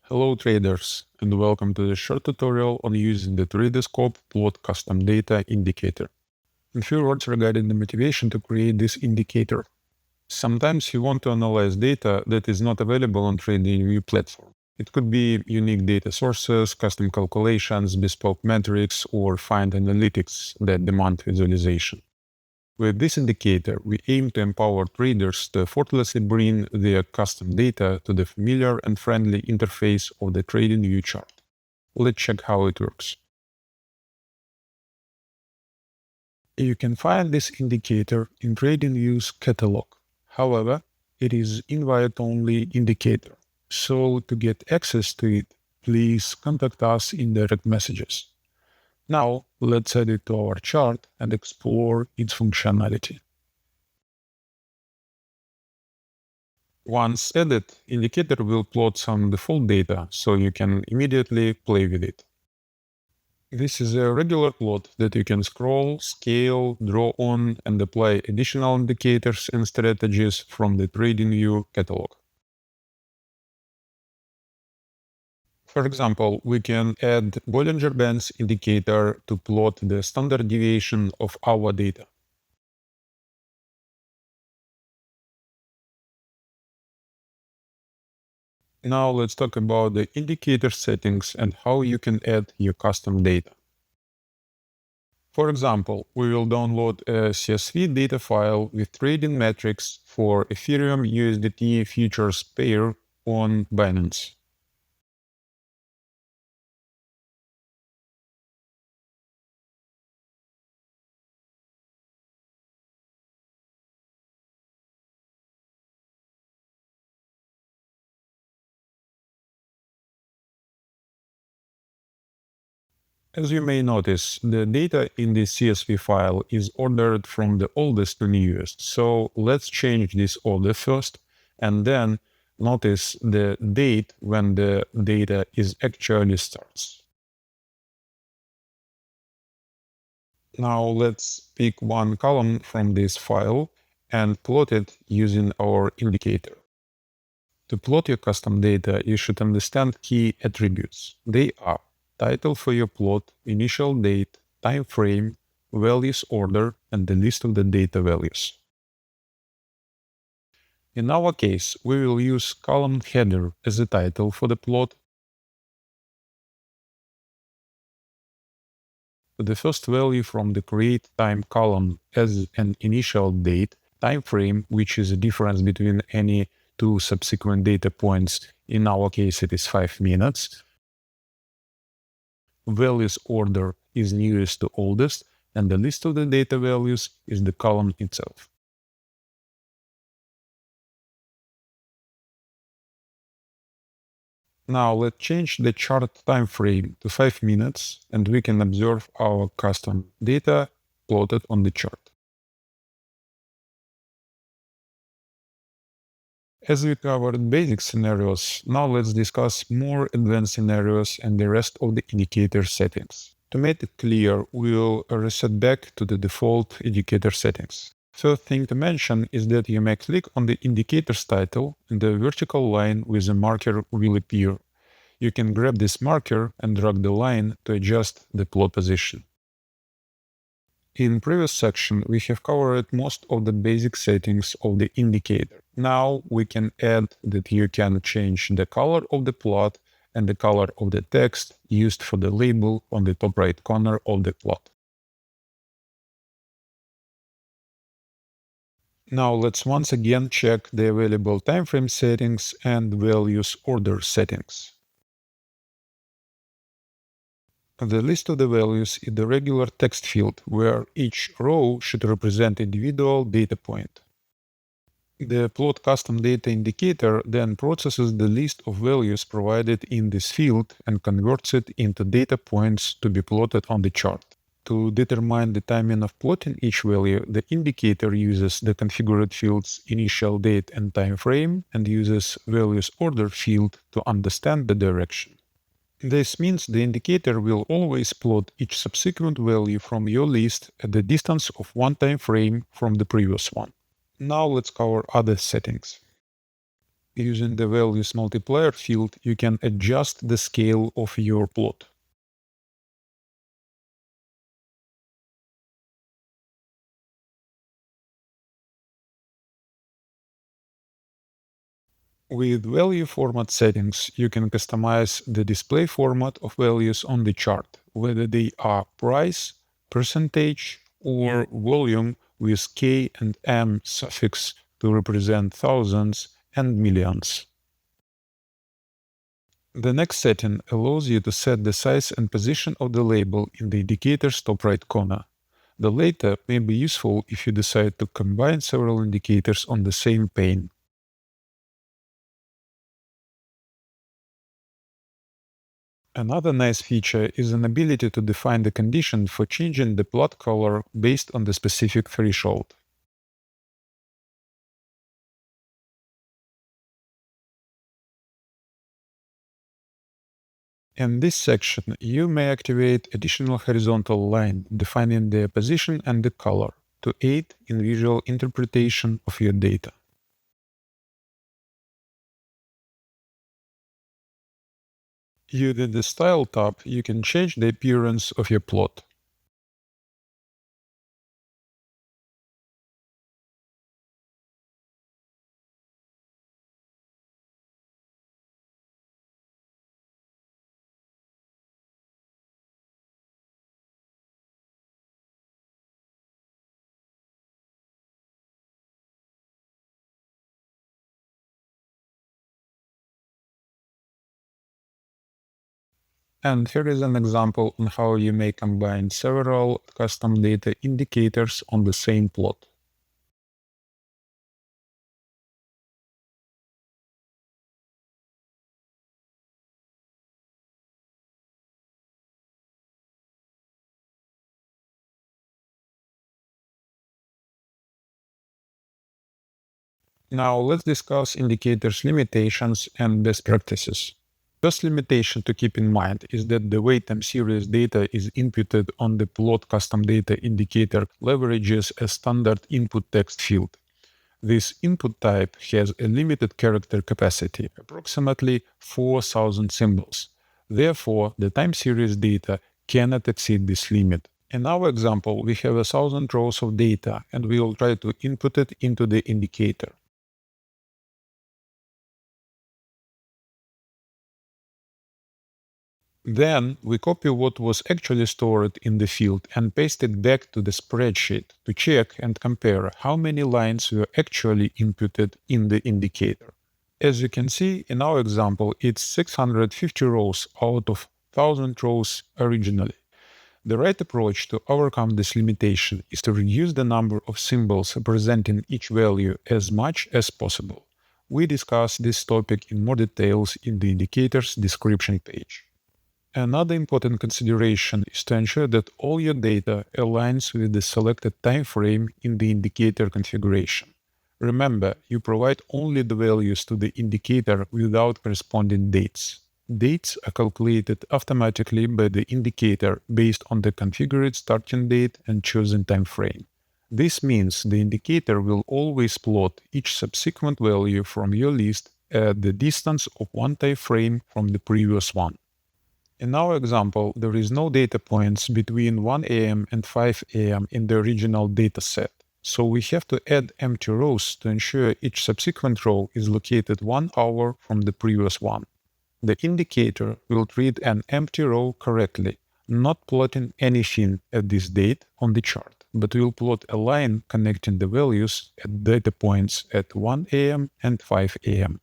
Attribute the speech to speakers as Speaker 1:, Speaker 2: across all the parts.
Speaker 1: Hello traders, and welcome to the short tutorial on using the TradingScope plot custom data indicator. A few words regarding the motivation to create this indicator. Sometimes you want to analyze data that is not available on TradingView platform. It could be unique data sources, custom calculations, bespoke metrics, or find analytics that demand visualization. With this indicator, we aim to empower traders to effortlessly bring their custom data to the familiar and friendly interface of the TradingView chart. Let's check how it works. You can find this indicator in TradingView's catalog. However, it is invite-only indicator. So to get access to it, please contact us in direct messages. Now, let's add it to our chart and explore its functionality. Once added, indicator will plot some default data, so you can immediately play with it. This is a regular plot that you can scroll, scale, draw on, and apply additional indicators and strategies from the TradingView catalog. For example, we can add Bollinger Bands indicator to plot the standard deviation of our data. Now let's talk about the indicator settings and how you can add your custom data. For example, we will download a CSV data file with trading metrics for Ethereum USDT futures pair on Binance. As you may notice, the data in this CSV file is ordered from the oldest to newest. So let's change this order first, and then notice the date when the data is actually starts. Now let's pick one column from this file and plot it using our indicator. To plot your custom data, you should understand key attributes. They are title for your plot, initial date, time frame, values order, and the list of the data values. In our case, we will use column header as a title for the plot. The first value from the create time column as an initial date, time frame, which is a difference between any two subsequent data points. In our case, it is 5 minutes. Values order is newest to oldest, and the list of the data values is the column itself. Now let's change the chart time frame to 5 minutes, and we can observe our custom data plotted on the chart. As we covered basic scenarios, now let's discuss more advanced scenarios and the rest of the indicator settings. To make it clear, we'll reset back to the default indicator settings. First thing to mention is that you may click on the indicator's title and the vertical line with a marker will appear. You can grab this marker and drag the line to adjust the plot position. In previous section, we have covered most of the basic settings of the indicator. Now we can add that you can change the color of the plot and the color of the text used for the label on the top right corner of the plot. Now let's once again check the available timeframe settings and values order settings. The list of the values is the regular text field where each row should represent individual data point. The plot custom data indicator then processes the list of values provided in this field and converts it into data points to be plotted on the chart. To determine the timing of plotting each value, the indicator uses the configured fields initial date and time frame and uses values order field to understand the direction. This means the indicator will always plot each subsequent value from your list at the distance of one time frame from the previous one. Now let's cover other settings. Using the values multiplier field, you can adjust the scale of your plot. With value format settings, you can customize the display format of values on the chart, whether they are price, percentage, or volume with K and M suffix to represent thousands and millions. The next setting allows you to set the size and position of the label in the indicator's top right corner. The latter may be useful if you decide to combine several indicators on the same pane. Another nice feature is an ability to define the condition for changing the plot color based on the specific threshold. In this section, you may activate additional horizontal line defining their position and the color to aid in visual interpretation of your data. Using the Style tab, you can change the appearance of your plot. And here is an example on how you may combine several custom data indicators on the same plot. Now let's discuss indicators' limitations and best practices. First limitation to keep in mind is that the way time series data is inputted on the plot custom data indicator leverages a standard input text field. This input type has a limited character capacity, approximately 4,000 symbols. Therefore, the time series data cannot exceed this limit. In our example, we have 1,000 rows of data, and we will try to input it into the indicator. Then we copy what was actually stored in the field and paste it back to the spreadsheet to check and compare how many lines were actually inputted in the indicator. As you can see in our example, it's 650 rows out of 1000 rows originally. The right approach to overcome this limitation is to reduce the number of symbols representing each value as much as possible. We discuss this topic in more details in the indicator's description page. Another important consideration is to ensure that all your data aligns with the selected time frame in the indicator configuration. Remember, you provide only the values to the indicator without corresponding dates. Dates are calculated automatically by the indicator based on the configured starting date and chosen time frame. This means the indicator will always plot each subsequent value from your list at the distance of one time frame from the previous one. In our example, there is no data points between 1 a.m. and 5 a.m. in the original dataset, so we have to add empty rows to ensure each subsequent row is located 1 hour from the previous one. The indicator will treat an empty row correctly, not plotting anything at this date on the chart, but will plot a line connecting the values at data points at 1 a.m. and 5 a.m.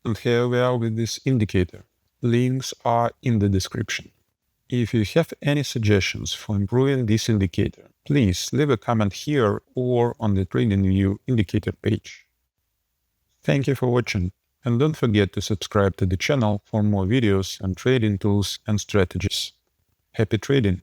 Speaker 1: And here we are with this indicator. Links are in the description. If you have any suggestions for improving this indicator, please leave a comment here or on the TradingView indicator page. Thank you for watching, and don't forget to subscribe to the channel for more videos on trading tools and strategies. Happy trading!